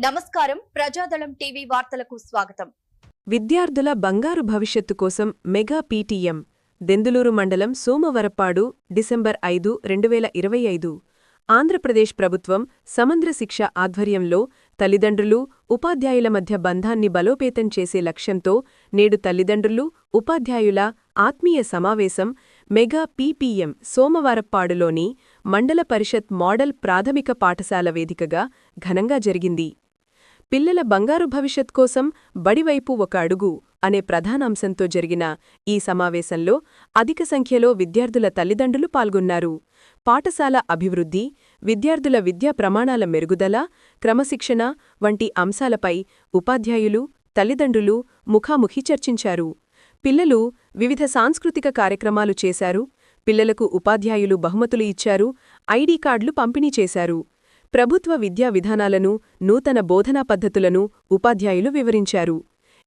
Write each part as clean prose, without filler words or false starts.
నమస్కారం. ప్రజాదళం టీవీ వార్తలకు స్వాగతం. విద్యార్థుల బంగారు భవిష్యత్తు కోసం మెగా పీటీఎం దెందులూరు మండలం సోమవరప్పాడు డిసెంబర్ 5, 2025 ఆంధ్రప్రదేశ్ ప్రభుత్వం సమగ్ర శిక్ష ఆధ్వర్యంలో తల్లిదండ్రులు, ఉపాధ్యాయుల మధ్య బంధాన్ని బలోపేతం చేసే లక్ష్యంతో నేడు తల్లిదండ్రులు, ఉపాధ్యాయుల ఆత్మీయ సమావేశం మెగా పీపీఎం సోమవారప్పాడులోని మండల పరిషత్ మోడల్ ప్రాథమిక పాఠశాల వేదికగా ఘనంగా జరిగింది. పిల్లల బంగారు భవిష్యత్ కోసం బడివైపు ఒక అడుగు అనే ప్రధానాంశంతో జరిగిన ఈ సమావేశంలో అధిక సంఖ్యలో విద్యార్థుల తల్లిదండ్రులు పాల్గొన్నారు. పాఠశాల అభివృద్ధి, విద్యార్థుల విద్యా ప్రమాణాల మెరుగుదల, క్రమశిక్షణ వంటి అంశాలపై ఉపాధ్యాయులు, తల్లిదండ్రులు ముఖాముఖి చర్చించారు. పిల్లలు వివిధ సాంస్కృతిక కార్యక్రమాలు చేశారు. పిల్లలకు ఉపాధ్యాయులు బహుమతులు ఇచ్చారు, ఐడీ కార్డులు పంపిణీ చేశారు. ప్రభుత్వ విద్యా విధానాలను, నూతన బోధనా పద్ధతులను ఉపాధ్యాయులు వివరించారు.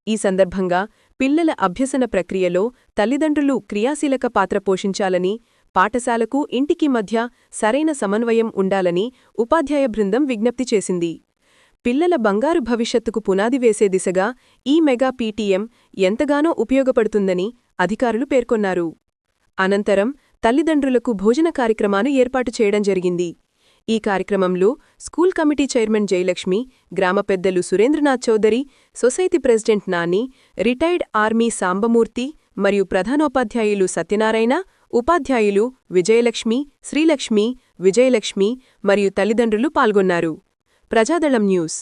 ఈ సందర్భంగా పిల్లల అభ్యసన ప్రక్రియలో తల్లిదండ్రులు క్రియాశీలక పాత్ర పోషించాలని, పాఠశాలకు ఇంటికి మధ్య సరైన సమన్వయం ఉండాలని ఉపాధ్యాయ బృందం విజ్ఞప్తి చేసింది. పిల్లల బంగారు భవిష్యత్తుకు పునాది వేసే దిశగా ఈ మెగా పీటీఎం ఎంతగానో ఉపయోగపడుతుందని అధికారులు పేర్కొన్నారు. అనంతరం తల్లిదండ్రులకు భోజన కార్యక్రమాన్ని ఏర్పాటు చేయడం జరిగింది. ఈ కార్యక్రమంలో స్కూల్ కమిటీ చైర్మన్ జయలక్ష్మి, గ్రామ పెద్దలు Surendranath Chowdary, society president Nani, retired army Sambamurthy మరియు ప్రధానోపాధ్యాయులు సత్యనారాయణ, ఉపాధ్యాయులు విజయలక్ష్మి, శ్రీలక్ష్మి, విజయలక్ష్మి మరియు తల్లిదండ్రులు పాల్గొన్నారు. ప్రజాదళం న్యూస్.